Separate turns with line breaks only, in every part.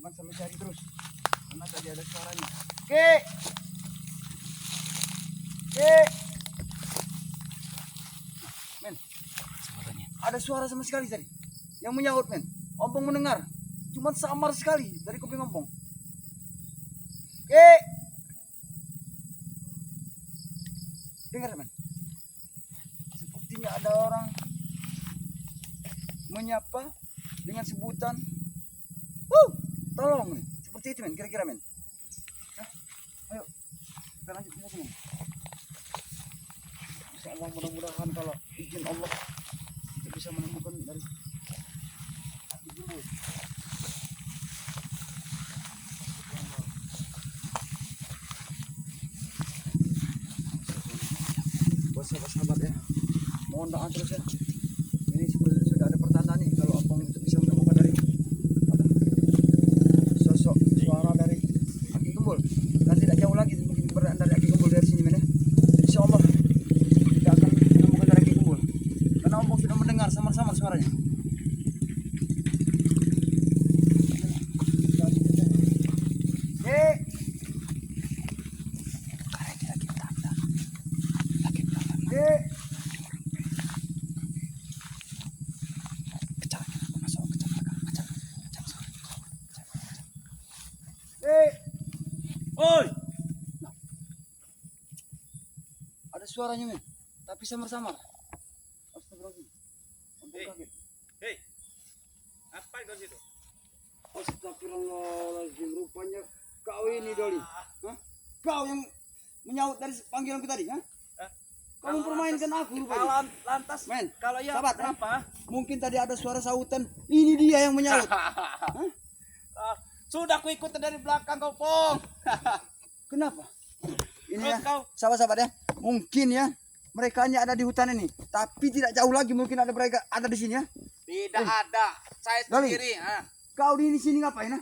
bukan sambil cari terus. Karena tadi ada suaranya. Oke. Oke. Men. Ada suara sama sekali tadi. Yang menyaut, men. Ompong mendengar. Cuman samar sekali dari kuping Ompong. Oke. Dengar, men. Sepertinya ada orang menyapa dengan sebutan tolong, men. Seperti itu, men, kira-kira, men. Ayo kita lanjut lagi, men. Insyaallah, mudah-mudahan kalau izin Allah kita bisa menemukan dari sahabat ya, mohon doa terus ya. Ini sudah ada pertanda nih kalau Ompong itu bisa menemukan dari sosok suara dari Aki Gembul. Dan tidak jauh lagi mungkin keberadaan dari Aki Gembul dari sini, men ya. Insyaallah kita akan menemukan dari Aki Gembul karena Ompong sudah mendengar sama-sama suaranya.
Oi,
Ada suaranya, men, tapi samar-samar. Astagfirullahaladzim.
Hei.
Kaget.
hei, apa itu situ?
Astagfirullahaladzim, rupanya kau ini, Doli. Hah? Kau yang menyaut dari panggilanku tadi, ha? Kau mempermainkan aku rupanya.
Lantas,
Men,
kalau ya
sahabat,
kenapa?
Mungkin tadi ada suara sautan. Ini dia yang menyaut.
Sudah ku ikut dari belakang kau, Pong.
Kenapa? Ini
Terus
ya,
kau
sahabat-sahabat ya. Mungkin ya mereka hanya ada di hutan ini, tapi tidak jauh lagi mungkin ada mereka ada di sini ya.
tidak ada. Saya
Doli.
sendiri.
Kau di sini ngapain?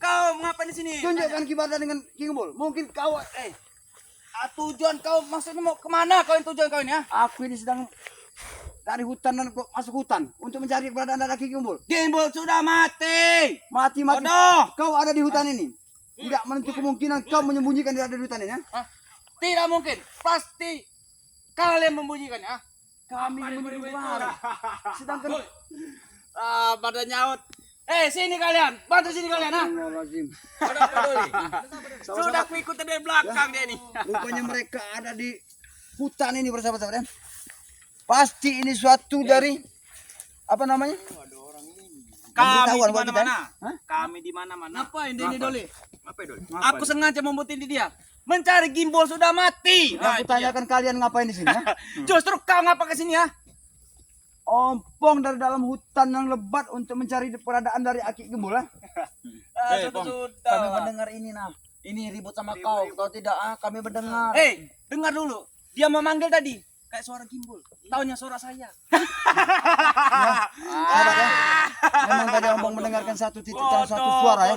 Kau ngapain di sini?
Tunjukkan kibarnya dengan King Bull. Mungkin kau
Tujuan kau maksudnya mau kemana? Kau yang tujuan kau ini ya?
aku ini sedang dari hutan dan masuk hutan untuk mencari keberadaan dari King Bull.
Gimbal sudah mati.
Mati.
Bodoh.
Kau ada di hutan ini. Tidak menutup kemungkinan kau menyembunyikan diri ada di hutan ini ya.
Tidak mungkin. Pasti kalian membunyikan ya.
Kami menyembunyikan. Sedangkan
Pada nyaut. Sini kalian. Bantu sini kalian ha.
Astagfirullahaladzim.
Sudah ku ikut dari belakang dia ini.
Rupanya mereka ada di hutan ini bersahabat-sahabat ya. Pasti ini suatu dari apa namanya?
Kami
Pemberitahuan
di
buat kita,
mana-mana.
Hah?
Kami di mana-mana. Ngapain
dia ini,
Doli?
Ngapain, Doli?
Aku sengaja membutin dia. Mencari gimbal sudah mati.
Yang kutanyakan kalian ngapain di sini ya?
Justru kau ngapa ke sini ya?
Ompong dari dalam hutan yang lebat untuk mencari keberadaan dari Aki Gembul ya.
Sudah.
Kami mendengar ini nah. Ini ribut sama kau. Kau tidak kami mendengar.
Dengar dulu. Dia memanggil tadi. Kayak suara gimbal. Taunya suara saya.
Sahabat ya. Memang tadi Ompong mendengarkan satu titik dan satu suara ya.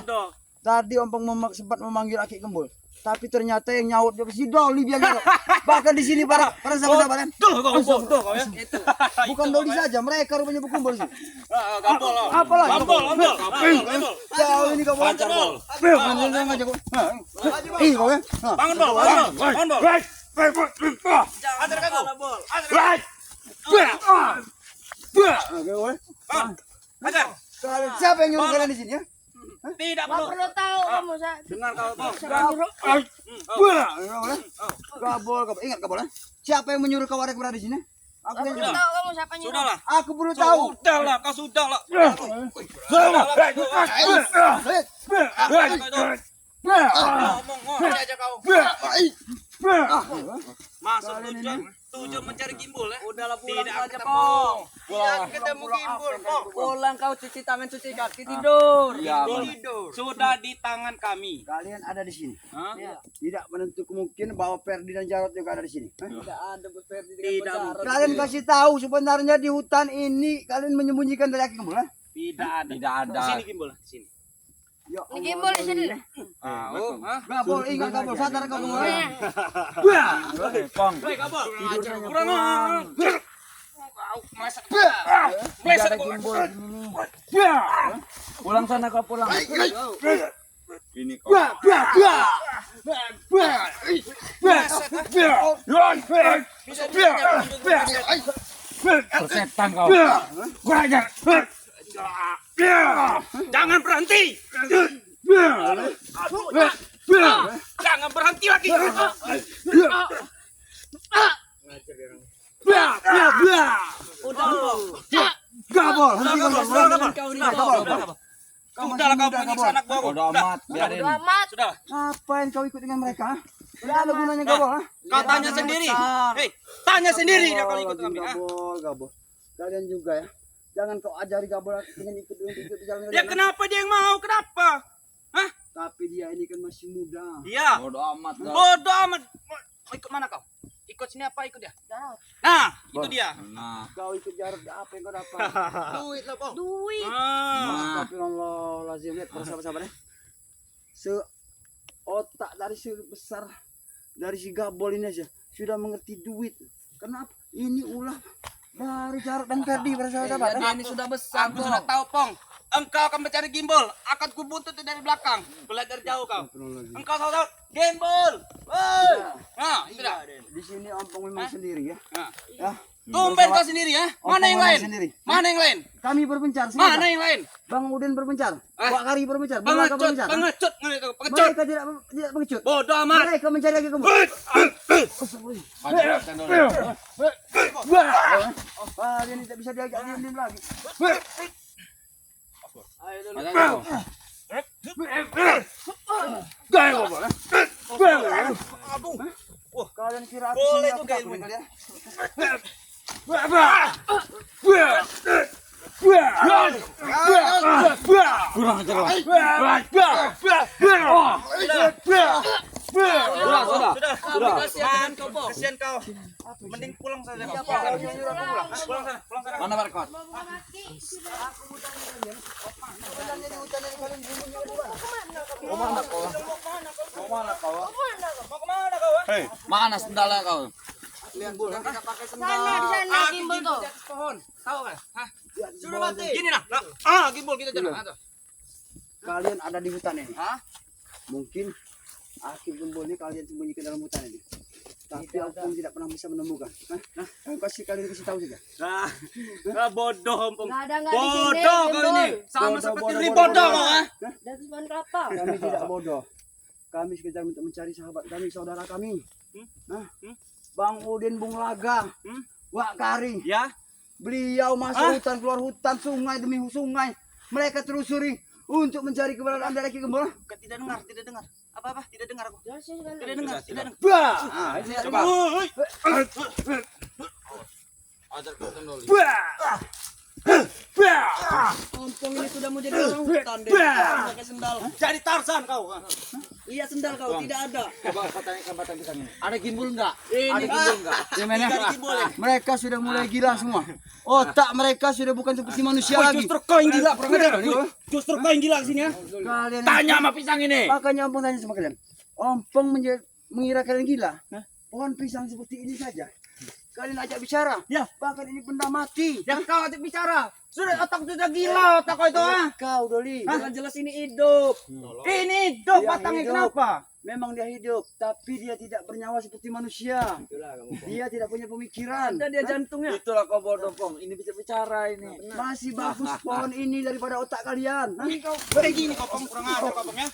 Tadi Ompong sempat memanggil Aki Gembul. Tapi ternyata yang nyaut dia si Doli dia nyaut. Bahkan di sini para sahabat-sahabat ya.
Tuh kau ya. Itu.
Bukan Doli saja, mereka rupanya berkumpul sih.
Gampol.
Apa lagi?
Gampol.
Kau ini kau
Hajar, Bol.
Bangun aja kau. Ih kau ya.
Bangun, Bol. Bangun, Bol. Hajar kau, Bol. Hajar.
Siapa yang nyuruh kalian di sini ya?
Tidak
perlu tahu kamu saya.
Dengar kau, Bol.
Kabul. Ingat kabul ya. Siapa yang menyuruh kau ada berada di sini? Aku yang
Perlu
nyuruh.
tahu kamu siapa nyuruh.
Sudahlah.
Aku perlu tahu.
Sudahlah, kau sudahlah. Ngomong aja kau. Masuk tujuan mencari gimbal ya. Udahlah pulang saja, Pong. Tidak ketemu gimbal, Pong.
Pulang kau cuci tangan cuci kaki tidur.
Tidur. Sudah di tangan kami.
Kalian ada di sini.
Hah?
Tidak menutup kemungkinan bahwa Ferdi dan Jarot juga ada di sini.
Tidak ada Ferdi
Tidak mungkin.
Kalian kasih tahu sebenarnya di hutan ini kalian menyembunyikan dari Aki Gembul ya?
Tidak ada. Sini gimbal, sini.
Ya
Ini gimbal di sini.
Gabol, ingat Gabol, sadar Gabol.
Iya.
Pong.
Hei, kabel.
Tidurnya
Kurang. meleset.
Tidak
Meleset
ada
kok.
gimbal ini. Pulang sana kau pulang.
Ini kau.
Setan kau.
Jangan berhenti. Jangan berhenti lagi.
Gabol, henti gabol.
Kau ini
Sudahlah kau menyiksa anak buahku.
Bodoh amat, biarin.
Sudah.
Ngapain kau ikut dengan mereka? Tidak ada gunanya gabol.
Kau tanya sendiri. Hei, tanya sendiri dia kalau ikut kami.
Gabol. Kalian juga ya. Jangan kau ajari gabol dengan ikut di jalan.
Ya kenapa dia yang mau? Kenapa? Hah?
Tapi dia ini kan masih muda.
Iya.
Bodoh amat.
Bodoh amat. Mau ikut mana kau? Ikut sini apa ikut dia? Nah, itu dia.
Nah,
Kau ikut jarak apa yang kau dapat?
Duit lah, Pong.
Duit.
Ah.
Tapi Allah lazim lihat para sahabat-sahabat ya. Otak dari si besar dari si gabol ini aja sudah mengerti duit. Kenapa? Ini ulah dari Jarod dan Ferdi para sahabat-sahabat.
Dia ini sudah besar.
Aku sudah tahu, Pong. Engkau akan mencari gimbal, akan kubuntut dari belakang. Belajar jauh kau. Engkau tahu gimbal. Woi. Nah, itu dah.
Di sini ompong memang sendiri ya.
Nah.
Ya.
Tumben kau sendiri ya? Mana yang lain?
Sendiri.
Mana yang lain?
Kami berpencar.
Mana yang lain?
Bang Udin berpencar. Pak Kari berpencar. Bang Laka
Pengecut,
berpencar.
pengecut, pengecut.
Mereka tidak pengecut.
Bodoh amat.
Mereka mencari lagi kamu.
majukan dulu.
Dia ini tidak bisa diajak diam lagi.
Majukan dulu.
Kalian kira aku
Boleh
sendiri, aku
juga
takut
ilmu.
dengan kalian?
Kurang ajar lah.
Sudah. Kasihan kau, Pong. Kasihan kau. Mending pulang saja kau. Pulang sana. Pulang sana.
Mana Barkot?
Mau kemana kau?
Hei, mana sendalnya kau?
Sana di sana gimbal tuh.
Di atas pohon. Tahu kan? Hah?
Sudah mati.
Gini nah. Gimbal kita jalan. Nah, tuh.
Kalian ada di hutan ini.
Hah?
Mungkin akhir gembul ini kalian sembunyikan dalam hutan ini. Tapi aku pun tidak pernah bisa menemukan. Nah, aku kalian kasih tahu saja.
Nah, bodoh, Pong.
Nggak ada nggak di sini.
Bodoh kau ini. Sama
Bodoh,
seperti
bodoh,
ini
bodoh,
bodoh
bodoh.
kau, ah.
Dan pohon kelapa.
Kami tidak bodoh. Kami sekedar untuk mencari sahabat kami, saudara kami. Nah, Bang Udin Bung Laga, Wak Kari.
Ya.
Beliau masuk hutan, keluar hutan, sungai demi sungai. Mereka telusuri untuk mencari keberadaan dari Ki Gembul.
Tidak dengar. Apa? Tidak dengar aku.
Ya, sih, sekali.
Tidak dengar.
Bah! Ah, ini
Coba.
Woi.
Ajarkan dulu.
Ompong ini sudah mau jadi orang hutan deh. Pakai sendal.
Jadi Tarzan kau.
Iya sendal kau tidak ada.
Coba kau tanyakan batang pisang ini. Ada gimbal enggak?
Ini.
Ada gimbal enggak?
Gimana?
Tidak diboleh.
Mereka sudah mulai gila semua. Otak mereka sudah bukan seperti manusia lagi.
Justru kau yang gila, kurang ajar. Justru kau yang gila sini ya.
Kalian
Tanya sama pisang ini.
makanya Ompong tanya sama kalian. Ompong mengira kalian gila. Pohon pisang seperti ini saja. Kalian ajak bicara.
Ya.
Bahkan ini benda mati.
Yang kau ajak bicara. Sudah otak sudah gila otak kau itu ah.
Kau Doli.
Jelas ini hidup.
Ini hidup
Dia
batangnya
hidup.
kenapa?
Memang dia hidup, tapi dia tidak bernyawa seperti manusia. Dia tidak punya pemikiran.
Ada dia jantungnya.
Itulah kau bodoh, Pong. Ini bisa bicara ini.
Masih bagus pohon ini daripada otak kalian. Hah?
Kayak gini kau Pong, kurang ajar kau Pong ya.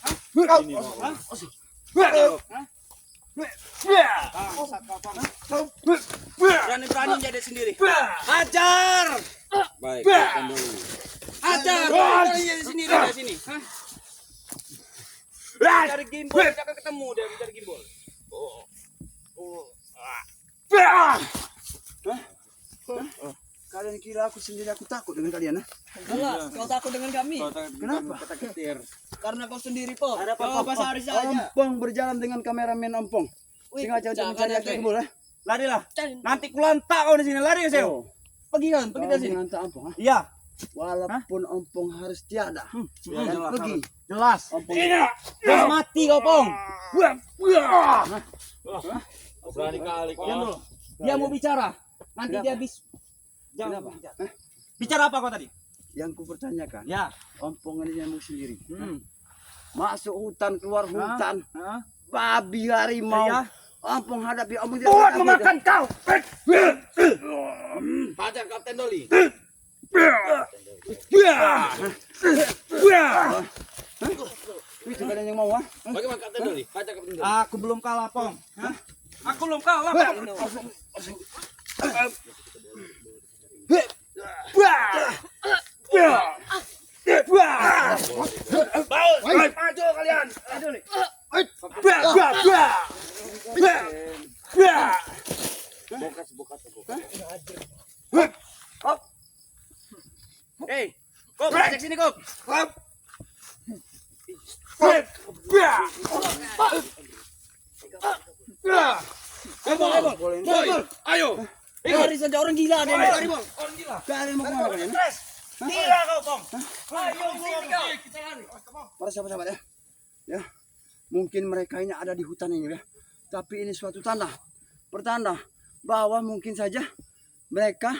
Berani jadi sendiri. Ajar.
Baik, majukan dulu.
Ajar. Berani jadi sendiri dari sini. Mencari gimbal, kita akan ketemu dia mencari gimbal.
Kalian kira aku sendiri aku takut dengan kalian,
Jelas, kau takut dengan kami.
Kenapa?
Kata ketir.
Karena kau sendiri, Po.
Ada
Kau
apa-apa.
bahasa hari saja.
Ompong berjalan dengan kameramen Ompong. Sengaja untuk mencari
jangan,
Ki Gembul, ya.
Larilah. Nanti kulantak kau di sini. Lari ya,
Oh,
Pergi kan, pergi
kau
dari sini.
mengantar Ompong, ha?
Iya.
Walaupun Ompong harus tiada. Dan
jelas,
pergi.
Jelas.
Ompong
Harus mati kau Pong.
Berani kali kau.
Diam dulu. Dia mau bicara. Nanti dia habis Jangan
Kenapa?
bicara.
Hah?
Bicara apa kau tadi?
Yang ku pertanyakan,
Ya.
ompong ini nyamuk sendiri.
Hmm.
Masuk hutan, keluar hutan,
Hah?
babi, harimau.
Iya.
Ompong hadapi, ompong tidak
Buat
takut.
memakan kau. Hajar Kapten Doli.
Itu kan yang mau, ah?
Bagaimana Kapten Doli? Hajar Kapten Doli.
Aku belum kalah, Pong. Hah? Aku belum kalah, Pong. Maju kalian. Hei, Kok, ajak sini, Kok. Ayo.
Lari saja orang gila deh.
Lari, Bang. Orang gila.
Kalian mau kemana kalian?
Stres. Gila kau, Pong. Ayo, sini kau. Kita lari.
Para sahabat-sahabat ya. Ya. Mungkin mereka ini ada di hutan ini ya. Tapi ini suatu tanda. Pertanda bahwa mungkin saja mereka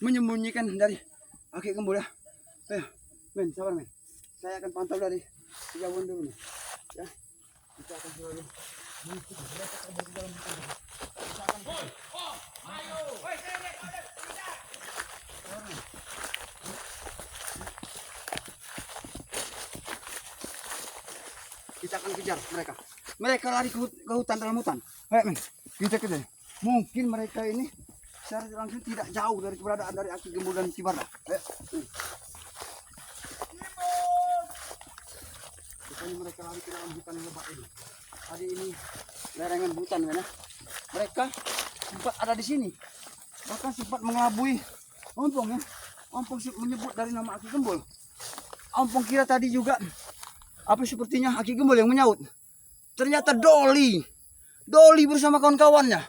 menyembunyikan dari Aki Gembul ya. Ayo, men, sabar men. Saya akan pantau dari kejauhan dulu nih. Ya. Kita akan selalu kita akan kejar mereka. Mereka lari ke hutan dalam hutan. Ayo men, kita kejar. Mungkin mereka ini secara langsung tidak jauh dari keberadaan dari Aki Gembul dan Kibarda. Ayo. Rupanya mereka lari ke dalam hutan yang lebat ini. Tadi ini lerengan hutan ya. Mereka sempat ada di sini. Bahkan sempat mengelabui Ompong ya. Ompong menyebut dari nama Aki Gembul. Ompong kira tadi juga apa sepertinya Aki Gembul yang menyaut. Ternyata Doli. Doli bersama kawan-kawannya.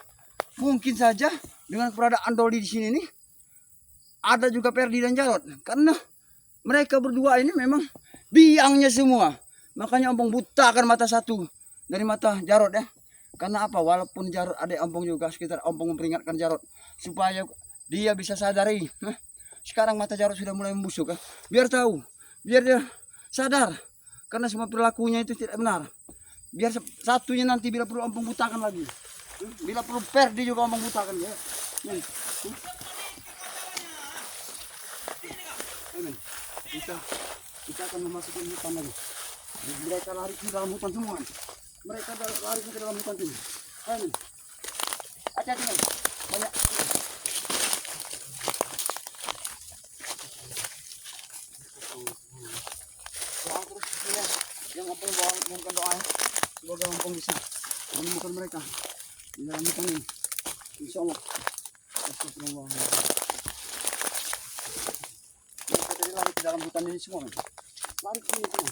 Mungkin saja dengan keberadaan Doli di sini nih ada juga Perdi dan Jarot. Karena mereka berdua ini memang biangnya semua. Makanya Ompong butakan mata satu dari mata Jarot ya. Karena apa? Walaupun Jarot adik Ompong juga, sekitar Ompong memperingatkan Jarot supaya dia bisa sadari. Sekarang mata Jarot sudah mulai membusuk. Biar tahu, biar dia sadar. Karena semua perilakunya itu tidak benar. Biar satunya nanti bila perlu Ompong butakan lagi. Bila perlu Perdi juga Ompong butakan ya. Amin. Kita akan memasuki hutan lagi. Mereka lari ke dalam hutan semua. Mereka lari ke dalam hutan ini. Amin. Hati-hati men. Banyak. Doa terus ya. Yang Ompong mohonkan doa ya. Semoga Ompong bisa menemukan mereka di dalam hutan ini. Insya Allah. Astagfirullahaladzim. Mereka tadi lari ke dalam hutan ini semua men. Lari ke sini semua.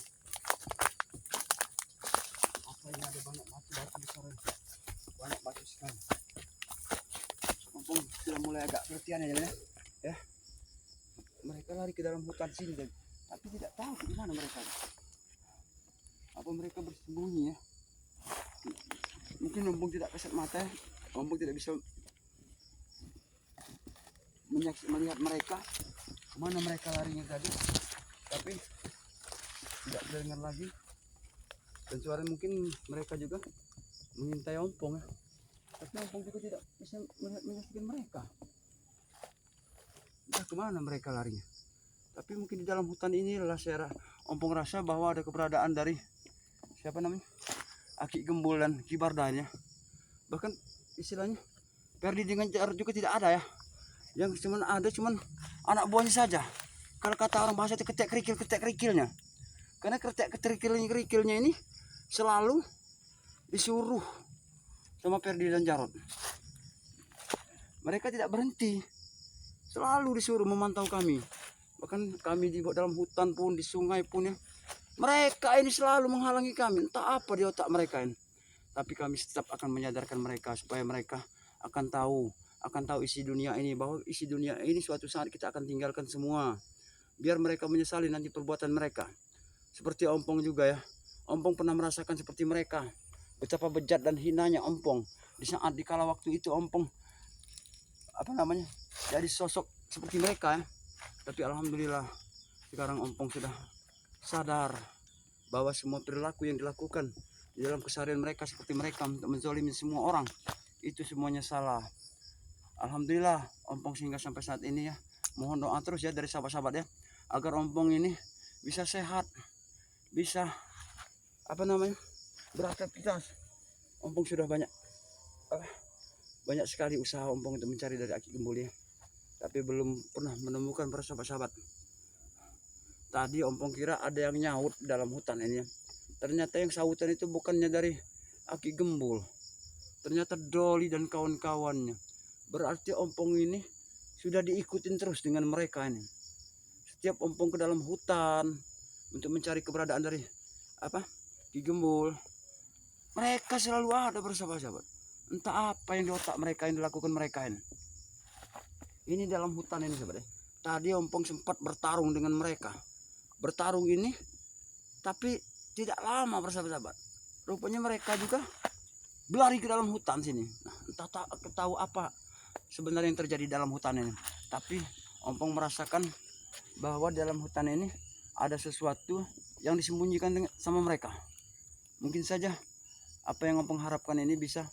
Apa ini ada banyak batu-batu besar ini. Banyak batu sekali. Ompong sudah mulai agak perhatian ya, ya. Mereka lari ke dalam hutan sini tapi tidak tahu di mana mereka. Apa mereka bersembunyi ya? Mungkin Ompong tidak kasat mata ya. Ompong tidak bisa melihat mereka kemana mereka larinya tadi, tapi tidak terdengar lagi. Dan suara mungkin mereka juga mengintai Ompong ya. Tapi Ompong juga tidak bisa menyaksikan mereka. Entah kemana mereka larinya. Tapi mungkin di dalam hutan ini adalah Ompong rasa bahwa ada keberadaan dari siapa namanya? Aki Gembul dan Kibardanya. Bahkan istilahnya Perdi dengan Jarot juga tidak ada ya. Yang cuman ada cuman anak buahnya saja. Kalau kata orang bahasa itu ketek kerikilnya. Karena ketek kerikilnya ini selalu disuruh sama Perdi dan Jarot. Mereka tidak berhenti. Selalu disuruh memantau kami. Bahkan kami di dalam hutan pun, di sungai pun ya. Mereka ini selalu menghalangi kami. Entah apa di otak mereka ini. Tapi kami tetap akan menyadarkan mereka supaya mereka akan tahu isi dunia ini, bahwa isi dunia ini suatu saat kita akan tinggalkan semua. Biar mereka menyesali nanti perbuatan mereka. Seperti Ompong juga ya. Ompong pernah merasakan seperti mereka. Betapa bejat dan hinanya Ompong. Di saat dikala waktu itu Ompong jadi sosok seperti mereka ya. Tapi alhamdulillah sekarang ompong sudah sadar bahwa semua perilaku yang dilakukan di dalam keseharian mereka seperti mereka untuk menzalimi semua orang itu semuanya salah. Alhamdulillah ompong sehingga sampai saat ini ya, mohon doa terus ya dari sahabat-sahabat ya, agar ompong ini bisa sehat, bisa beraktivitas. Ompong sudah banyak sekali usaha ompong untuk mencari dari Aki Gembul ya, tapi belum pernah menemukan para sahabat-sahabat. Tadi ompong kira ada yang nyaut dalam hutan ini ya. Ternyata yang sautan itu bukannya dari Aki Gembul, ternyata Doli dan kawan-kawannya. Berarti ompong ini sudah diikutin terus dengan mereka ini. Setiap ompong ke dalam hutan untuk mencari keberadaan dari Ki Gembul, mereka selalu ada bersama-sama. Entah apa yang di otak mereka yang dilakukan mereka ini. Ini dalam hutan ini sahabat. Tadi ompong sempat bertarung dengan mereka. Bertarung ini tapi tidak lama bersama-sahabat. Rupanya mereka juga berlari ke dalam hutan sini. Nah, entah tahu apa sebenarnya yang terjadi dalam hutan ini. Tapi ompong merasakan bahwa dalam hutan ini ada sesuatu yang disembunyikan sama mereka. Mungkin saja apa yang ompong harapkan ini bisa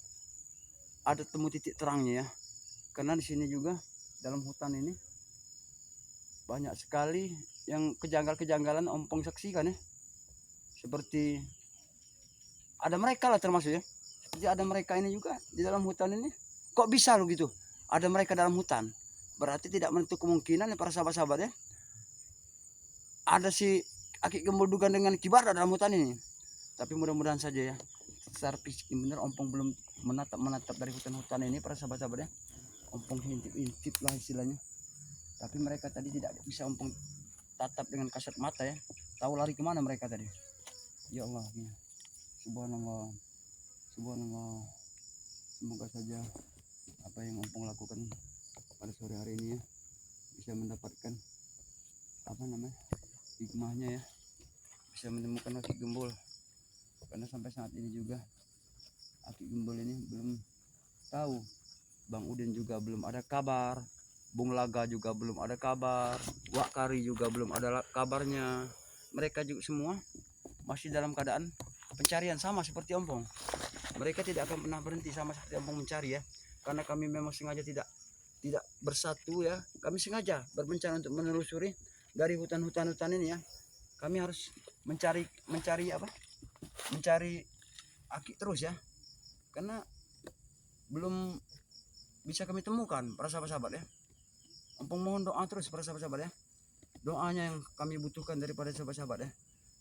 ada temu titik terangnya ya. Karena di sini juga dalam hutan ini banyak sekali yang kejanggalan ompong saksikan ya. Seperti ada mereka lah termasuk ya. Seperti ada mereka ini juga di dalam hutan ini. Kok bisa lo gitu? Ada mereka dalam hutan. Berarti tidak menutup kemungkinan ya para sahabat-sahabat ya. Ada si Aki Gembul duga dengan Ki Barda dalam hutan ini. Tapi mudah-mudahan saja ya. Secara fisik benar ompong belum menatap dari hutan-hutan ini para sahabat-sahabat ya. Ompong intip lah istilahnya. Tapi mereka tadi tidak bisa ompong tatap dengan kasat mata ya. Tahu lari kemana mereka tadi. Ya Allah ya. Subhanallah. Subhanallah. Semoga saja apa yang ompong lakukan pada sore hari ini ya bisa mendapatkan hikmahnya ya. Bisa menemukan Aki Gembul. Karena sampai saat ini juga Aki Gembul ini belum tahu. Bang Udin juga belum ada kabar. Bung Laga juga belum ada kabar. Wak Kari juga belum ada kabarnya. Mereka juga semua masih dalam keadaan pencarian sama seperti ompong. Mereka tidak akan pernah berhenti sama seperti ompong mencari ya. Karena kami memang sengaja tidak bersatu ya. Kami sengaja berbencana untuk menelusuri dari hutan-hutan ini ya. Kami harus mencari Aki terus ya. Karena belum bisa kami temukan para sahabat-sahabat ya. Ompong mohon doa terus para sahabat-sahabat ya. Doanya yang kami butuhkan daripada sahabat-sahabat ya.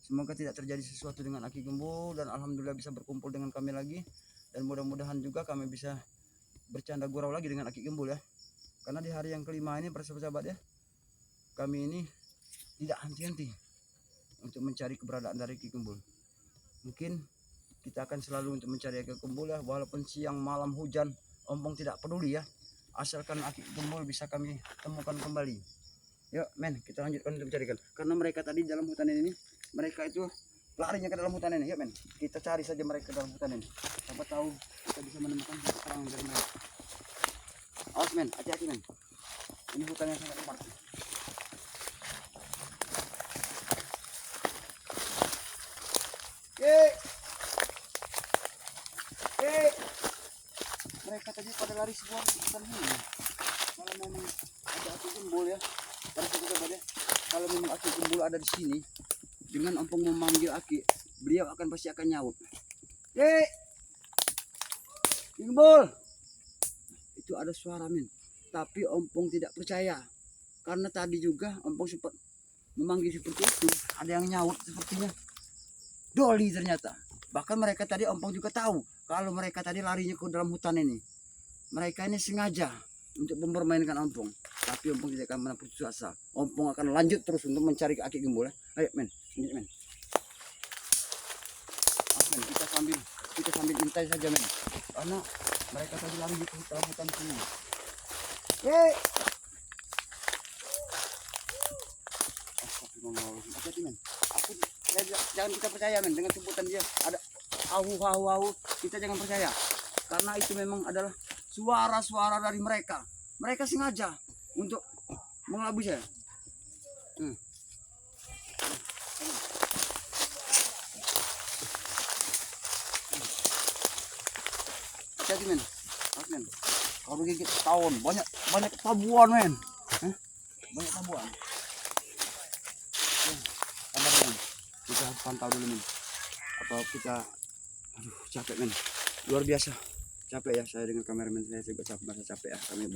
Semoga tidak terjadi sesuatu dengan Aki Gembul dan alhamdulillah bisa berkumpul dengan kami lagi. Dan mudah-mudahan juga kami bisa bercanda gurau lagi dengan Aki Gembul ya. Karena di hari yang kelima ini para sahabat-sahabat ya, kami ini tidak henti-henti untuk mencari keberadaan dari Aki Gembul. Mungkin kita akan selalu untuk mencari Aki Gembul ya, walaupun siang malam hujan ompong tidak peduli ya, asalkan Aki Gembul bisa kami temukan kembali. Yuk men, kita lanjutkan untuk mencarikan. Karena mereka tadi dalam hutan ini, mereka itu larinya ke dalam hutan ini. Yuk men, kita cari saja mereka dalam hutan ini. Siapa tahu kita bisa menemukan terang dari mereka. Awas men, hati-hati men. Ini hutan yang sangat lebat. Mereka tadi pada lari semua di hutan ini. Kalau memang ada Aki Gembul ya, para sahabat ya, kalau memang Aki Gembul ada di sini, dengan ompong memanggil Aki, beliau pasti akan nyaut. Aki Gembul, itu ada suara men. Tapi ompong tidak percaya, karena tadi juga ompong sempat memanggil seperti itu, ada yang nyaut sepertinya Doli ternyata. Bahkan mereka tadi ompong juga tahu kalau mereka tadi larinya ke dalam hutan ini. Mereka ini sengaja untuk mempermainkan ompong. Tapi ompong tidak akan pernah putus asa. Ompong akan lanjut terus untuk mencari Aki Gembul ya. Ayo men, lanjut men. Men, kita sambil intai saja men. Karena mereka tadi lari di dalam hutan sini. Hati-hati men. Jangan kita percaya men dengan sebutan dia ada ahu, kita jangan percaya karena itu memang adalah suara-suara dari mereka. Mereka sengaja untuk Mengelabui saya. Hati-hati men. Men. Kalau gigit tahun banyak tabuan men. Banyak tabuan. Sabar men. Kita harus pantau dulu men. Atau kita capek men. Luar biasa. Capek ya saya dengan kameramen saya juga capek ya. Kami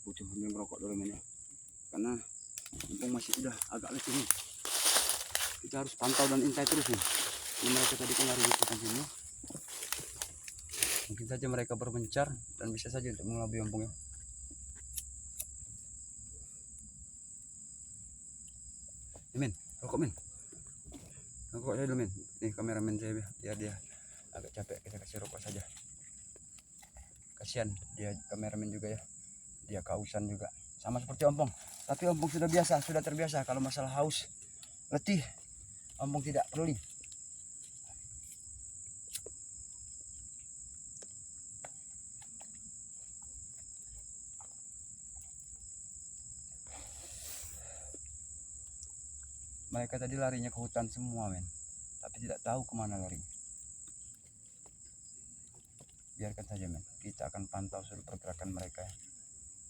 butuh ambil merokok dulu men ya. Karena mumpung masih udah agak letih nih. Kita harus pantau dan intai terus nih. Ini mereka tadi kan lari di sini. Mungkin saja mereka berpencar dan bisa saja untuk mengelabui ompongnya. Men, rokok men. Rokok saya dulu men. Nih kameramen saya biar dia agak capek, kita kasih rokok saja. Kasihan dia kameramen juga ya. Dia kehausan juga. Sama seperti ompong. Tapi ompong sudah terbiasa kalau masalah haus, letih. Ompong tidak peduli. Mereka tadi larinya ke hutan semua men, tapi tidak tahu kemana lari. Biarkan saja men, kita akan pantau seluruh pergerakan mereka ya.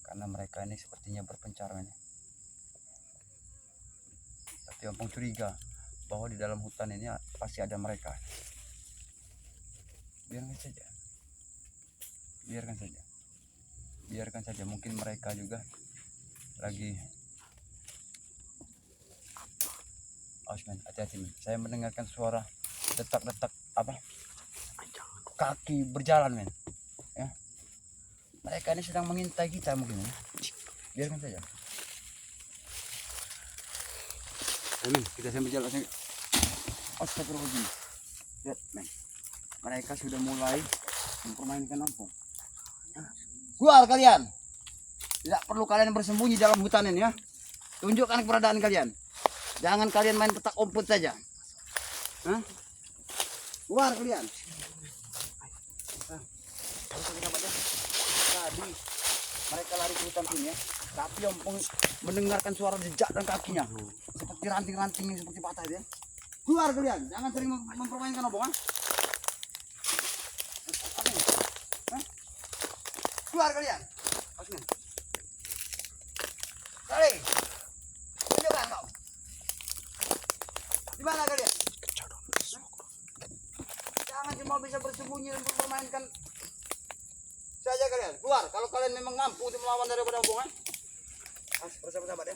Karena mereka ini sepertinya berpencar men. Tapi ompong curiga bahwa di dalam hutan ini pasti ada mereka. Biarkan saja, mungkin mereka juga lagi. Men, hati-hati men. Saya mendengarkan suara detak-detak kaki berjalan men. Ya. Mereka ini sedang mengintai kita mungkin ya. Biarkan saja. Men, kita sambil jalan. Astagfirullahaladzim. Lihat men. Mereka sudah mulai mempermainkan ompong. Keluar kalian. Tidak perlu kalian bersembunyi dalam hutan ini ya. Tunjukkan keberadaan kalian. Jangan kalian main petak umpet saja. Keluar kalian. Tadi mereka lari ke hutan ini ya. Tapi ompong mendengarkan suara jejak dan kakinya. Seperti ranting-ranting seperti patah ya. Keluar kalian. Jangan sering mempermainkan ompong. Keluar kalian. Kali. Tunjukkan kau. Di mana kalian? Jangan cuma bisa bersembunyi dan mempermainkan saja kalian. Keluar kalau kalian memang mampu untuk melawan daripada ompong. Bersahabat ya.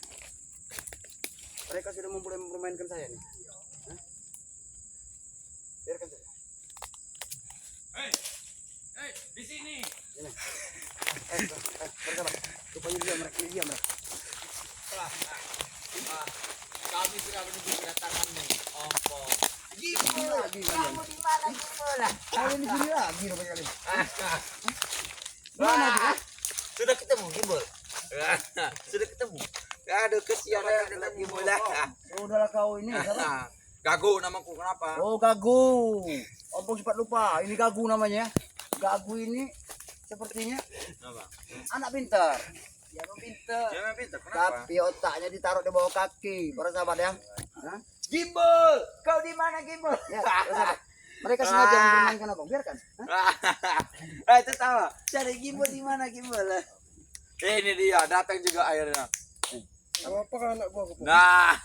Mereka sudah mulai mempermainkan saya nih. Biarkan saja.
Hei, di sini.
Bersahabat. Rupanya dia mereka.
Kami sudah menunggu kedatanganmu, ompong.
Gimbal, kamu di mana Gimbal? Kalian di sini lagi rupanya kalian. Mana dia?
Sudah ketemu Gimbal. Sudah ketemu. Aduh kesian dengan Gimbal.
Saudara kau ini siapa?
Gago namaku, kenapa?
Oh Gagu. Ompong sempat lupa. Ini Gagu namanya. Gagu ini sepertinya
Apa?
anak pintar. Dia pintar.
Jangan pintar, kenapa?
Tapi otaknya ditaruh di bawah kaki. Para sahabat ya.
Gimbal, kau di mana Gimbal?
Ya, para sahabat. Mereka sengaja mempermainkan apa? Biarkan.
Itu tahu. Cari Gimbal di mana Gimbal? Ini dia, datang juga airnya.
Apa anak gua?
Nah.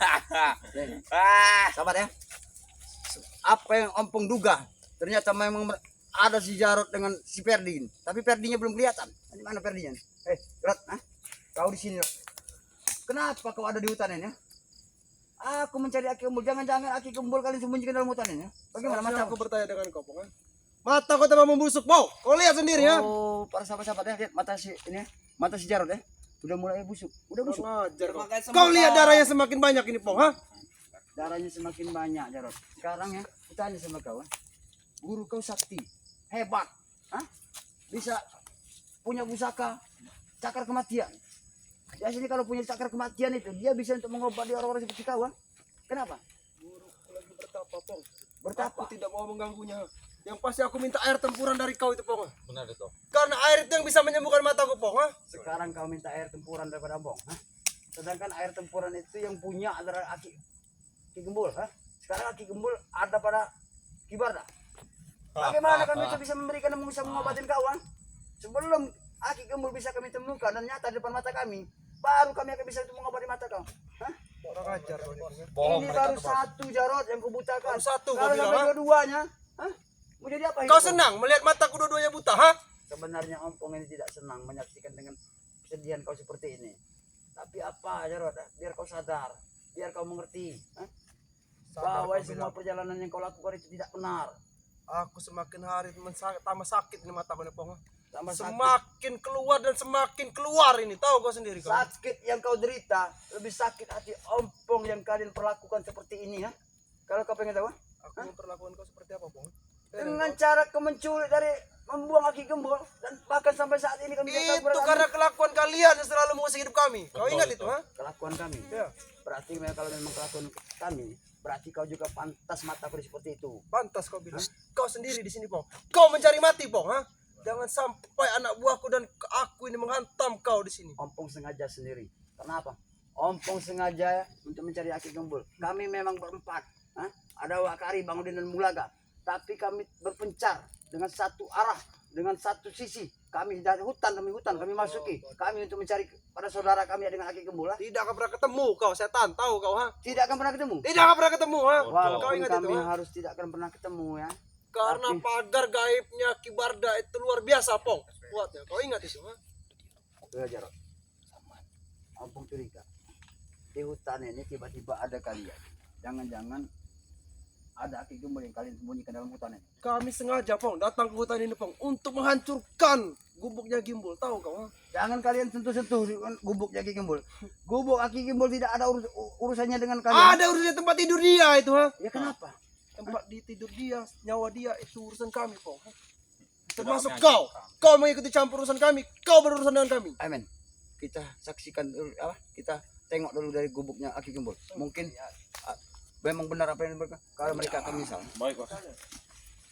Sahabat ya. Apa yang ompong duga? Ternyata memang ada si Jarod dengan si Ferdi. Tapi Ferdinya belum kelihatan. Di mana Ferdinya? Berat, kau di sini. Kenapa kau ada di hutan ini? Aku mencari Aki Umbul. Jangan-jangan Aki Umbul kalian sembunyikan dalam hutan ini. Bagaimana mata
Aku bertanya dengan kau, Pong. Mata kau tambah membusuk, Pong. Kau lihat sendiri ya.
Oh, para sahabat-sahabat ya, lihat mata si ini, mata si Jarod ya. Udah mulai busuk. Udah busuk.
Ngajar kau. Kau lihat darahnya semakin banyak ini, Pong,
Darahnya semakin banyak, Jarod. Sekarang ya, kita tanya sama kau. Guru kau sakti, hebat. Bisa punya pusaka cakar kematian. Biasanya kalau punya cakar kematian itu dia bisa untuk mengobati orang-orang seperti kau. Kenapa?
Guru lagi bertapa, Pong.
Bertapa.
Aku tidak mau mengganggunya.
Yang pasti aku minta air tempuran dari kau itu, Pong.
Benar itu.
Karena air itu yang bisa menyembuhkan mataku, Pong. Ha?
Sekarang kau minta air tempuran daripada Ambong, ha? Sedangkan air tempuran itu yang punya adalah Aki Gembul, ha? Sekarang Aki Gembul ada pada Kibarda. Bagaimana kami bisa memberikan dan bisa mengobatin kau, ha? Sebelum Aki Gembul bisa kami temukan dan nyata di depan mata kami, baru kami akan bisa mengobati mata kau. Ha?
Orang ajar kau ini.
Ini baru satu Jarot yang kubutakan.
Baru satu kau
Kalau
bilang,
sampai
ha?
dua-duanya, ha? Mau jadi apa?
Kau
hidupmu?
senang melihat mataku dua-duanya buta, ha?
Sebenarnya Ompong ini tidak senang menyaksikan dengan kesedihan kau seperti ini. Tapi apa Jarot, biar kau sadar, biar kau mengerti, ha? Bahwa semua perjalanan yang kau lakukan itu tidak benar.
Aku semakin hari tambah sakit ini mataku nih, Pong.
Tambah sakit.
Semakin keluar dan semakin keluar ini, tahu kau sendiri kau.
Sakit yang kau derita lebih sakit hati Ompong yang kalian perlakukan seperti ini, ha? Kalau kau pengen tahu, ha?
Aku memperlakukan kau seperti apa, Pong?
Dengan cara kau menculik dari membuang Aki Gembul dan bahkan sampai saat ini kami tidak tahu
Itu
keberadaan
karena kelakuan kalian yang selalu mengusik hidup kami. Kau ingat itu, ha?
kelakuan kami.
Ya.
Berarti kalau memang kelakuan kami, berarti kau juga pantas mataku seperti itu.
Pantas kau bilang. Kau sendiri di sini, Pong. Kau mencari mati, Pong, ha? Jangan sampai anak buahku dan aku ini menghantam kau di sini.
Ompong sengaja sendiri. Kenapa? Ompong sengaja untuk mencari Aki Gembul. Kami memang berempat, ha? Ada Wakari, Bangudin dan Mulaga. Tapi kami berpencar dengan satu arah, dengan satu sisi. Kami dari hutan demi hutan kami masuki. Kami untuk mencari pada saudara kami dengan Aki Gembul, ha?
Tidak akan pernah ketemu kau, setan. Tahu kau, ha?
Tidak akan pernah ketemu.
Tidak akan pernah ketemu, ha? Kau
Walaupun
ingat itu,
kami
ha?
harus tidak akan pernah ketemu, ya.
Karena
Tapi-
pagar gaibnya Kibarda itu luar biasa, Pong. Kuatnya. Kau ingat itu, ha?
Belajar. Ompong curiga. Di hutan ini tiba-tiba ada kalian. Jangan-jangan ada Aki Gembul yang kalian sembunyikan dalam hutan ini.
Kami sengaja, Pong, datang ke hutan ini, Pong, untuk menghancurkan gubuknya Gimbul. Tahu kau, ha?
Jangan kalian sentuh-sentuh gubuknya Aki Gembul. Gubuk Aki Gembul tidak ada urusannya dengan kalian.
Ada urusan tempat tidur dia itu, ha?
Ya kenapa?
Tempat di tidur dia, nyawa dia itu urusan kami, Pong. Termasuk kau. Kau mengikuti campur urusan kami. Kau berurusan dengan kami.
Amin. Kita saksikan dulu, apa? Kita tengok dulu dari gubuknya Aki Gembul. Mungkin memang benar apa yang mereka. Kalau mereka akan misal.
Baik, Bos.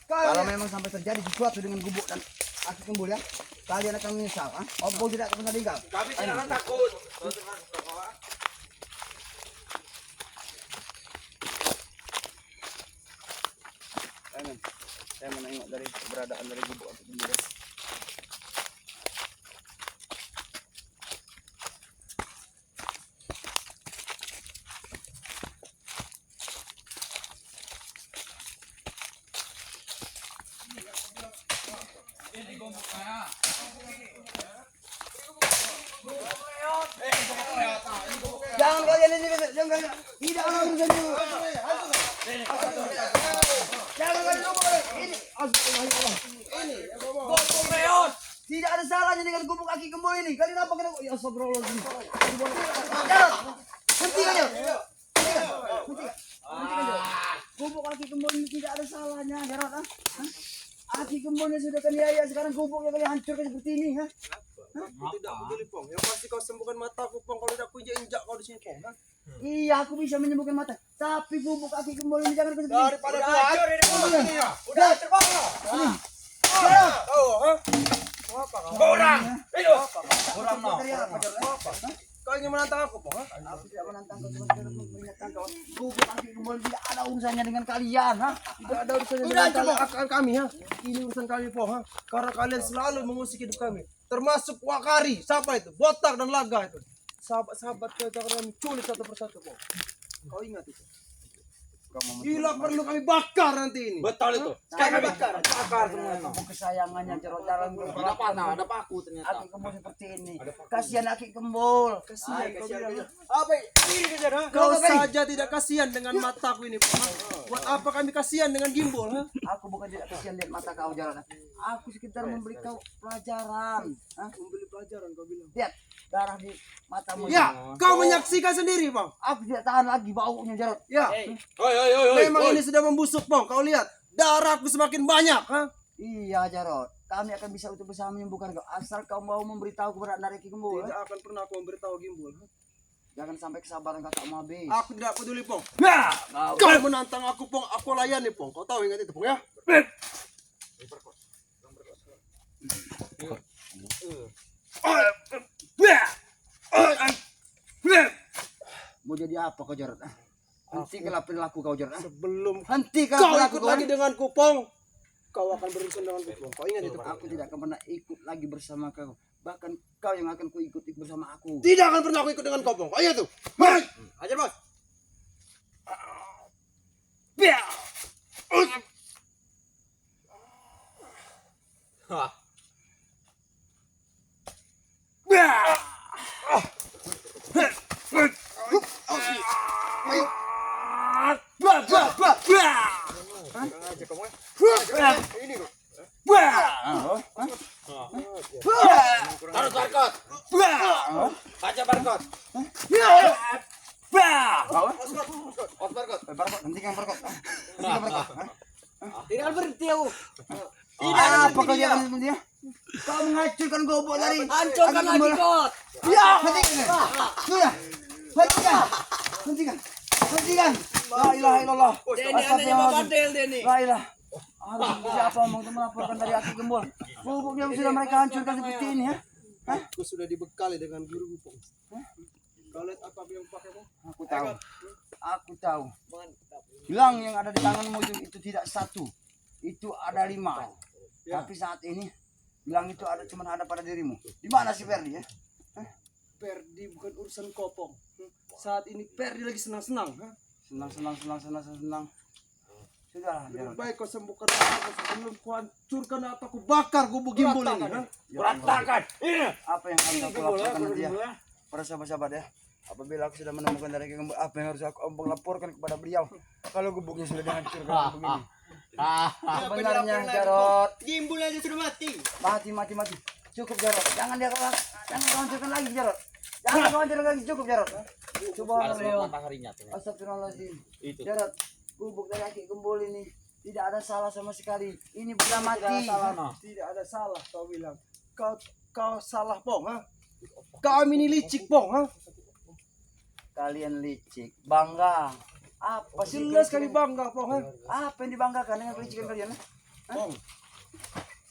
Kalau memang sampai terjadi sesuatu dengan gubuk dan Aki Gembul, ya, kalian akan menyesal. Ompong tidak akan pernah tinggal.
Kami tidak akan takut.
Amin. Saya menengok dari keberadaan dari gubuk Aki Gembul, ya. Jangan kalian ini, jangan kalian. Tidak ada urusan itu. Jangan kalian ini. Astagfirullah. Ini gubuk reot. Tidak ada salahnya dengan gubuk Aki Gembul ini. Kalian apa kena? Ya astagfirullah. Jangan. Henti aja. Gubuk Aki Gembul ini tidak ada salahnya, Jarot, ha? Aki Gembulnya sudah kaniaya, sekarang gubuknya kalian hancurkan seperti ini, ha?
Aku tidak peduli, Pong. Yang pasti kau sembuhkan mataku, Pong. Kalau tidak aku injak kau di sini, Pong, ha?
Iya, aku bisa menyembuhkan mata. Tapi gubuk Aki Gembul ini jangan kesini.
Daripada gua hancur ini gubuk ini, ya.
Udah hancur banget.
Tahu, ha? Mau apa kau?
Orang. Ayo.
Orang mau.
Kau ingin menantang aku, Pong, ha?
Aku tidak menantang kau, cuma saya mengingatkan kau. Gubuk Aki Gembul tidak ada urusannya dengan kalian, ha? Tidak ada urusannya
Udah
dengan
coba
kalian.
kami, ha? Ini urusan kami, Pong, ha? Karena kalian selalu mengusik hidup kami. Termasuk Wakari, siapa itu? Botak dan Laga itu. Sahabat-sahabat kita kami culik satu persatu, Pong. Kau ingat itu? Gila, perlu kami bakar nanti ini.
Betul itu.
Kami
bakar. Bakar semua.
Gubuk kesayangannya Jarot, jangan
Ada panah, ada paku ternyata.
Aki Gembul seperti ini. Kasihan Aki Gembul.
Kasihan kau bilang.
Apa ini kejar, ha?
Kau saja tidak kasihan dengan mataku ini, Pong, ha? Buat apa kami kasihan dengan Gimbul, ha?
Aku bukan tidak kasihan lihat mata kau, Jarot. Aku sekedar memberi kau pelajaran. Ha?
Membeli pelajaran, kau bilang.
Lihat darah di matamu.
Ya, kau menyaksikan sendiri, Pong.
Aku tidak tahan lagi baunya, Jarot.
Ya,
Oi.
memang ini sudah membusuk, Pong. Kau lihat, darahku semakin banyak, ha?
Iya, Jarot. Kami akan bisa untuk bersama menyembuhkan kau. Asal kau mau memberitahu kepada Aki Gembul.
Tidak akan pernah aku memberitahu Gimbul, ha?
Jangan sampai kesabaran kakakmu habis.
Aku tidak peduli, Pong.
Kau.
Kau menantang aku, Pong. Aku layani, Pong. Kau tahu ingat itu, Pong, ya?
Mau jadi apa kau Jarot? Hentikanlah perilaku kau Jarot.
Sebelum
Hentikan
kau
perilaku
ikut
kau.
lagi dengan Pong, kau akan berurusan dengan Pong. Kau ingat itu?
Aku tidak akan pernah ikut lagi bersama kau. Bahkan kau yang akan ikut bersama aku.
Tidak akan pernah aku ikut dengan Pong. Kau ingat tuh? Hai, ajar bos.
Taruh barcode. Baca barcode. Os barcode.
Hentikan perkot. Hentikan perkot.
Tidak berhenti aku.
Apa kau jangan dia? Kau menghancurkan gobok tadi.
Hancurkan lagi kot.
Ya, hentikan. Sudah. Hentikan. Hentikan. Hentikan. La ilaha illallah.
Deni anaknya Bapak Bandel Deni.
La ilaha. Siapa ngomong itu melaporkan dari Aki Gembol? Goboknya sudah mereka hancurkan seperti ini ya.
Aku sudah dibekali dengan guru Pong. Kau lihat apa yang pakai Pong?
Aku tahu. Aku tahu. Gelang yang ada di tanganmu itu tidak satu. Itu ada 5.
Ya.
Tapi saat ini gelang itu cuma ada pada dirimu. Di mana si Ferdi ya?
Perdi bukan urusan Kopong. Saat ini Perdi lagi senang-senang.
Senang. Sudahlah,
Lebih
Jarot.
baik kau sembuhkan aku sebelum kau hancurkan atau kau bakar gubuk gimbal ini.
Berantakan. Ini.
Apa yang harus aku lakukan nanti ya? Para sahabat-sahabat ya. Apabila aku sudah menemukan dari Aki Gembol, apa yang harus aku laporkan kepada beliau? Kalau gubuknya sudah dihancurkan begini. Sebenarnya Jarot,
Gimbal aja sudah mati.
mati. Cukup Jarot. Jangan kau hancurkan lagi Jarot. Jangan kau hancurkan lagi, cukup Jarot. Subhanallah.
Mataharinya.
Astagfirullahaladzim.
Itu.
Jarot, gubuk dari Aki Gembol ini tidak ada salah sama sekali. Ini sudah mati.
Tidak ada salah kau bilang. Kau salah Pong, ha? Kami ini licik Pong, ha?
Kalian licik, bangga. Apa sih?
Jelas kali bangga Pong, ha?
Apa yang dibanggakan dengan kelicikan kalian?
Pong,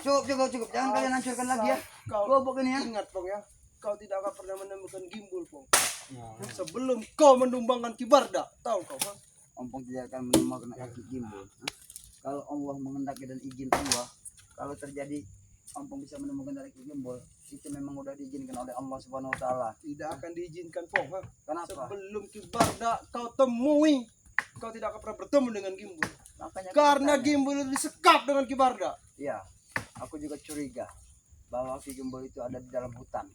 Cukup. Jangan kalian hancurkan lagi ya.
Kau
Gubuk ini ya.
ingat Pong ya, kau tidak akan pernah menemukan gimbal Pong. Sebelum kau menumbangkan Kibarda, tahu kau, ha?
Ompong tidak akan menemukan Aki Gembol. Kalau Allah mengendaki dan izin Allah, kalau terjadi Ompong bisa menemukan dari Aki Gembol, itu memang udah diizinkan oleh Allah Subhanahu Wa Taala.
Tidak akan diizinkan Pong, ha?
Kenapa?
Sebelum Kibarda kau temui, kau tidak akan pernah bertemu dengan gimbal.
Makanya
Karena
aku
gimbal itu disekap dengan Kibarda.
ya, aku juga curiga bahwa Aki Gembol itu ada di dalam hutan,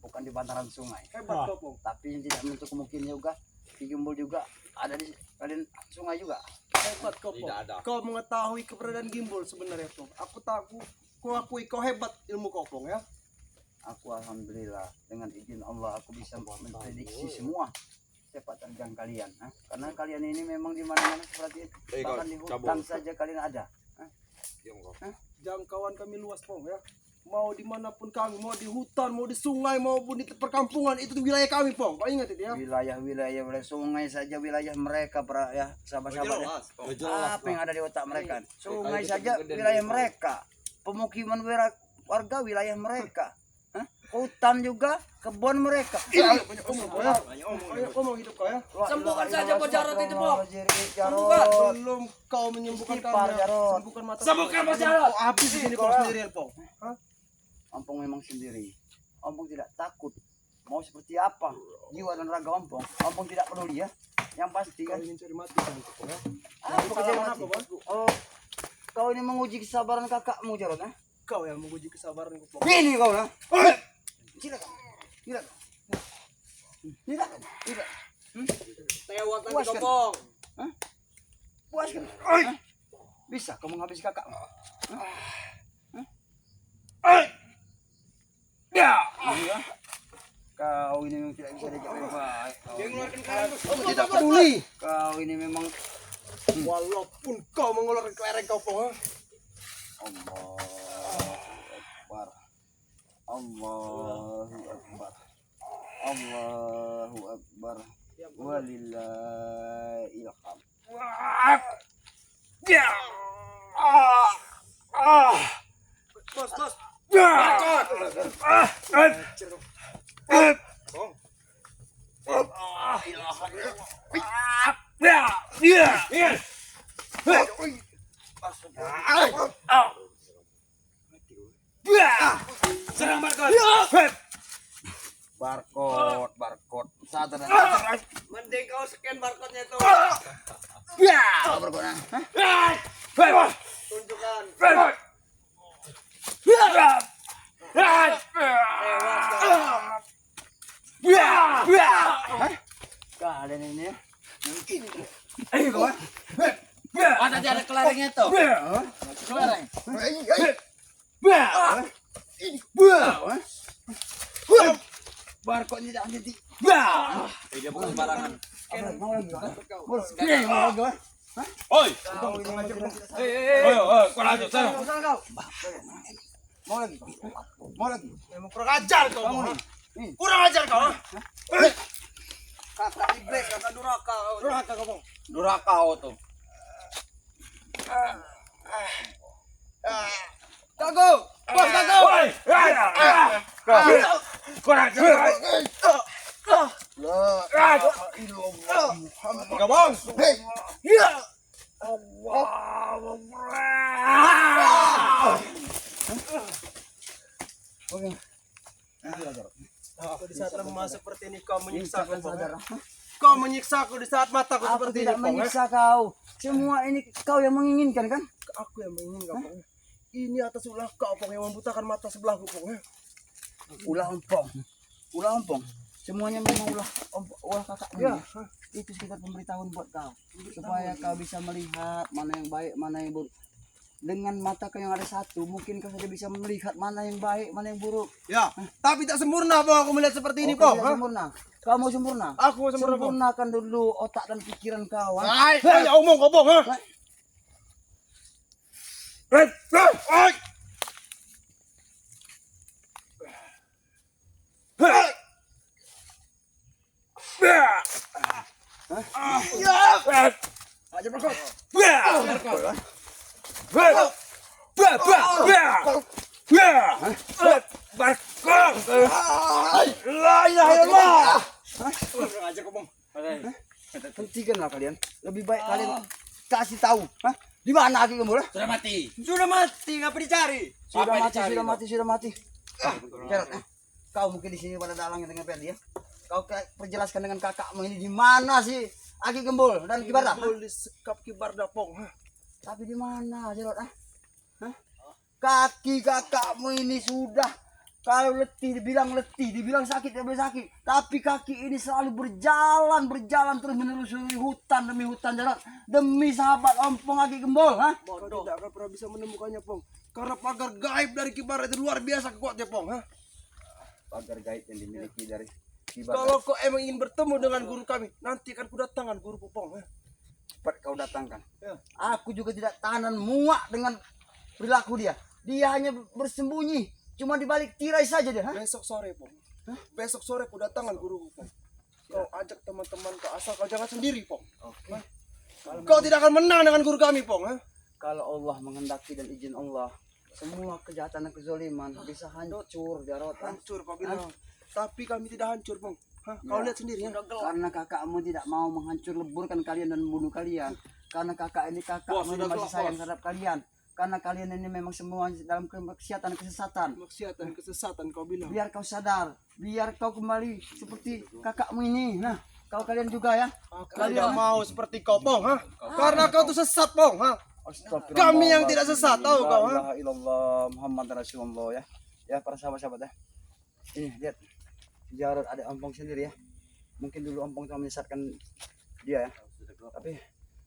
bukan di bantaran sungai.
Hebat kau Pong.
Tapi yang tidak menutup kemungkinan juga Aki Gembol juga ada di sungai juga.
Hebat kau Pong. Kau mengetahui keberadaan gimbal sebenarnya Pong. Aku tahu, kau akui kau hebat ilmu kau Pong ya.
Aku alhamdulillah dengan izin Allah aku bisa memprediksi semua sepak terjang kalian. Karena kalian ini memang di mana-mana seperti itu. Bahkan di hutan saja kalian ada.
Jangkauan kami luas Pong ya. Mau dimanapun kami, mau di hutan, mau di sungai, maupun di perkampungan, itu wilayah kami Pong. Kau ingat itu ya?
Wilayah sungai saja wilayah mereka para ya sahabat-sahabat ya. Apa yang ada di otak mereka? Sungai saja wilayah mereka. Pemukiman warga wilayah mereka. Hutan juga kebun mereka.
Banyak omong Pong ya. Banyak omong hidup kau ya.
Sembuhkan saja Pak Jarot itu, Pong.
Jarot.
Belum kau menyembuhkan
Istighfar,
kami.
Jarot.
Sembuhkan mata.
Sembuhkan, Pak Jarot.
Kau habis di sini Pong sendirian Pong. Hah?
Ompong memang sendiri. Ompong tidak takut. Mau seperti apa jiwa dan raga Ompong. Ompong tidak peduli ya. Yang pasti
Kau
kan.
ingin cari mati kan Pong ya?
Apa
Kesalahan
kejadian
apa Pong?
Oh, kau ini menguji kesabaran kakakmu Jarot.
Kau yang menguji kesabaran Pong.
Ini kau ya. Tidak.
Tewat nanti
Puas kan?
Pong.
Puas kan? Bisa kau menghabisi kakakmu. Iya. Kau ini memang tidak bisa diajak baik.
Kau tidak peduli.
Kau ini memang
Walaupun kau mengeluarkan kelereng kau Pong.
Allahu Akbar. Allahu Akbar. Walillahil hamd.
Ya. Serang Barkot.
Barcode. Sadar.
Mending kau scan barcode-nya itu.
Barcode.
Tunjukkan.
Kalian ini ya.
Oh, tadi ada kelerengnya tuh.
Kelereng. Barcode tidak ada di.
Dia bukan sembarangan.
Mau lagi. Mau lagi.
Oi. Oi, kau lanjut sana.
Mau lagi. Mau lagi.
Emang kurang ajar kau.
Kamu
Ha?
nih.
Kurang ajar kau. Ha?
Kakak iblis, kakak durhaka.
Durhaka kau, Bang.
Durhaka kau tuh.
Kago. Bos kago.
Kau lanjut.
Kau, Bang.
Oke.
Aku di saat lemah seperti ini kau menyiksa aku, Bang.
Sadar.
Kau menyiksa aku di saat mataku
Aku
seperti ini,
tidak
Bang.
menyiksa kau. Semua ini kau yang menginginkan kan?
Aku yang menginginkan, Bang. Ini atas ulah kau, Bang, yang membutakan mata sebelahku, Bang.
Ulah ompong. Semuanya memang ulah kakaknya.
Ya.
Itu sekitar pemberitahuan buat kau supaya kau bisa melihat mana yang baik, mana yang buruk. Dengan mata kau yang ada satu, mungkin kau saja bisa melihat mana yang baik, mana yang buruk.
Ya, tapi tak sempurna, Bang, aku melihat seperti ini,
Kau
Bang.
tidak
Ha?
sempurna. Kau mau sempurna?
Aku mau sempurna, Bang.
Sempurnakan dulu otak dan pikiran kau. Ha?
Hai, ya omong kau, Bang. Ha?
Aja berkot. Hentikanlah kalian. Lebih baik kalian kasih tahu. Hah? Di mana Aki Gembul?
Sudah mati.
Sudah mati, ngapa dicari?
Sudah
Apa
mati,
yang
sudah
dicari,
mati, sudah mati. Jarot, kau mungkin di sini pada dalang dengan Ferdi ya. Kau perjelaskan dengan kakakmu ini di mana sih Aki Gembul dan Kibarda?
Boleh sekap Kibarda, Bang. Ha?
Tapi di mana Jarot? Hah? Kaki kakakmu ini sudah kalau dibilang sakit dia boleh sakit. Tapi kaki ini selalu berjalan terus menelusuri hutan demi hutan Jarot. Demi sahabat ompong Aki Gembul, ha?
Kau tidak akan pernah bisa menemukannya, Bang. Karena pagar gaib dari Kibarda itu luar biasa kuatnya, Bang. Ha?
Pagar gaib yang dimiliki dari Kibarda.
Kalau kau emang ingin bertemu dengan guru kami, nanti akan kudatangkan guru Bang. Ha?
Cepat kau datangkan.
Ya.
Aku juga tidak tahan dan muak dengan perilaku dia. Dia hanya bersembunyi, cuma di balik tirai saja dia. Ha?
Besok sore, Bang. Besok sore kudatangkan guru Bang. Kau ajak teman-teman kau, asal kau jangan sendiri, Bang.
Oke.
Kau tidak akan menang dengan guru kami, Bang. Ha?
Kalau Allah menghendaki dan izin Allah, semua kejahatan dan kezaliman bisa hancur, Jarot. Ha?
Hancur kau bilang. Tapi kami tidak hancur, Bang. Ha? Kau lihat sendiri ya.
Karena kakakmu tidak mau menghancur leburkan kalian dan membunuh kalian. Karena kakak ini kakakmu ini masih sayang terhadap kalian. Karena kalian ini memang semua dalam kemaksiatan dan kesesatan.
Maksiatan kesesatan kau bilang.
Biar kau sadar, biar kau kembali seperti kakakmu ini. Nah, kalian juga ya.
Aku tidak mau seperti kau, Bang. Ha? Karena kau tuh sesat, Bang. Ha? Kami yang tidak sesat, tahu kau. Ha?
La ilaha illallah Muhammad Rasulullah ya. Ya para sahabat-sahabat ya. Ini lihat. Jarot ada ompong sendiri ya. Mungkin dulu ompong telah menyesatkan dia ya. Tapi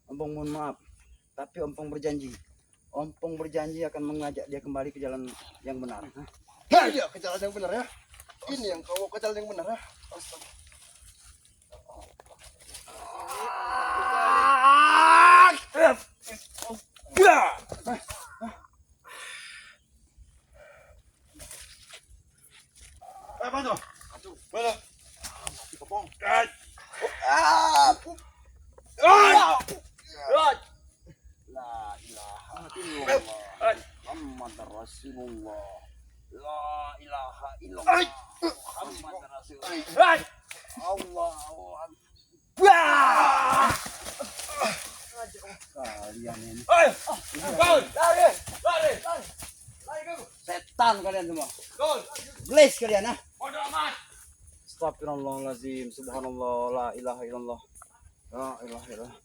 ompong mohon maaf. Tapi ompong berjanji. Ompong berjanji akan mengajak dia kembali ke jalan yang benar.
Iya, ke jalan yang benar ya. Ini yang kau ke jalan yang benar ya. Astaga.
Apa tuh? Mana?
Kepong.
La ilaha illallah Muhammad Rasulullah. La ilaha illallah Muhammad Rasulullah. Allahu Akbar. kalian ini.
Oi. Gol. Lari. Lari.
Setan kalian semua.
Gol.
Gelis kalian ah.
Bodoh amat.
Astagfirullahaladzim, subhanallah, la ilaha illallah. La ilaha illallah.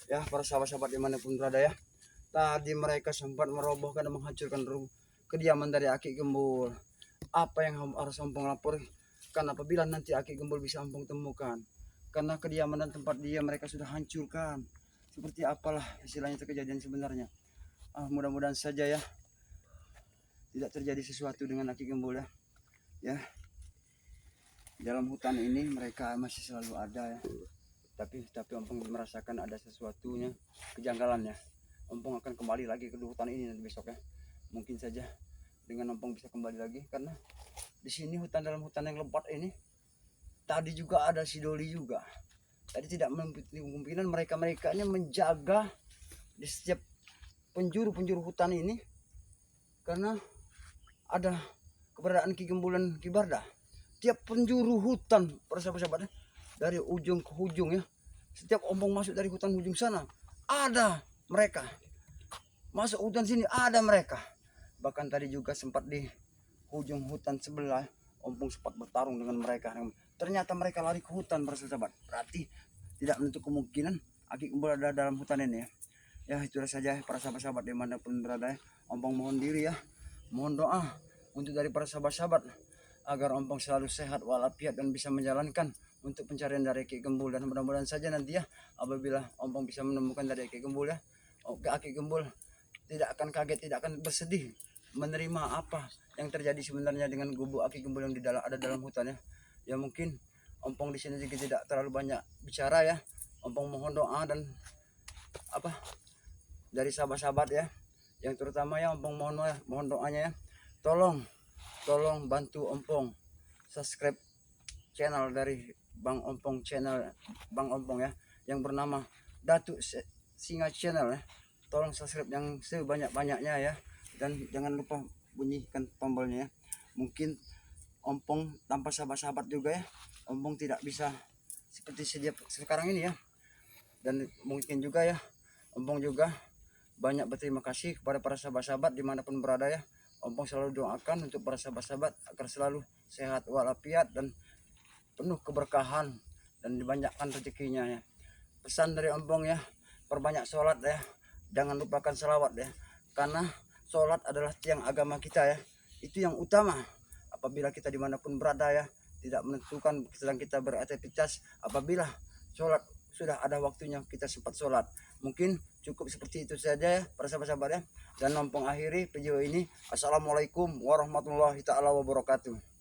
Ya, para sahabat-sahabat dimanapun berada ya. Tadi mereka sempat merobohkan dan menghancurkan kediaman dari Aki Gembul. Apa yang harus Ompong lapor? Karena apabila nanti Aki Gembul bisa Ompong temukan. Karena kediaman dan tempat dia mereka sudah hancurkan. Seperti apalah istilahnya itu kejadian sebenarnya. Mudah-mudahan saja ya. Tidak terjadi sesuatu dengan Aki Gembul ya. Ya. Dalam hutan ini mereka masih selalu ada ya. Tapi Ompong merasakan ada sesuatunya, kejanggalannya. Ompong akan kembali lagi ke hutan ini nanti besok ya. Mungkin saja dengan Ompong bisa kembali lagi karena di sini dalam hutan yang lebat ini tadi juga ada si Doli juga. Tadi tidak menutup kemungkinan mereka ini menjaga di setiap penjuru hutan ini karena ada keberadaan Ki Gembul dan Ki Barda. Tiap penjuru hutan, para sahabat-sahabat, dari ujung ke ujung ya. Setiap Ompong masuk dari hutan ujung sana, ada mereka. Masuk hutan sini, ada mereka. Bahkan tadi juga sempat di ujung hutan sebelah, Ompong sempat bertarung dengan mereka. Ternyata mereka lari ke hutan, para sahabat. Berarti tidak menutup kemungkinan Aki Gembul ada dalam hutan ini ya. Ya itulah saja para sahabat-sahabat dimanapun berada ya. Ompong mohon diri ya. Mohon doa untuk dari para sahabat-sahabat agar Ompong selalu sehat walafiat dan bisa menjalankan untuk pencarian dari Aki Gembul. Dan mudah-mudahan saja nanti ya apabila Ompong bisa menemukan dari Aki Gembul ya, Aki Gembul tidak akan kaget, tidak akan bersedih menerima apa yang terjadi sebenarnya dengan gubuk Aki Gembul yang ada dalam hutan ya. Ya mungkin Ompong di sini juga tidak terlalu banyak bicara ya. Ompong mohon doa dan dari sahabat-sahabat ya, yang terutama ya Ompong mohon doanya ya. Tolong bantu Ompong subscribe channel dari Bang Ompong ya yang bernama Datuk Singa Channel ya. Tolong subscribe yang sebanyak-banyaknya ya, dan jangan lupa bunyikan tombolnya ya. Mungkin Ompong tanpa sahabat-sahabat juga ya, Ompong tidak bisa seperti sekarang ini ya. Dan mungkin juga ya Ompong juga banyak berterima kasih kepada para sahabat-sahabat dimanapun berada ya. Ompong selalu doakan untuk para sahabat-sahabat agar selalu sehat walafiat dan penuh keberkahan dan dibanyakkan rezekinya ya. Pesan dari Ompong ya, perbanyak sholat ya, jangan lupakan selawat ya, karena sholat adalah tiang agama kita ya. Itu yang utama. Apabila kita dimanapun berada ya, tidak menentukan sedang kita beraktivitas, apabila sholat sudah ada waktunya kita sempat sholat. Mungkin cukup seperti itu saja ya para sahabat-sahabat ya. Dan Ompong akhiri video ini. Assalamualaikum warahmatullahi taala wabarakatuh.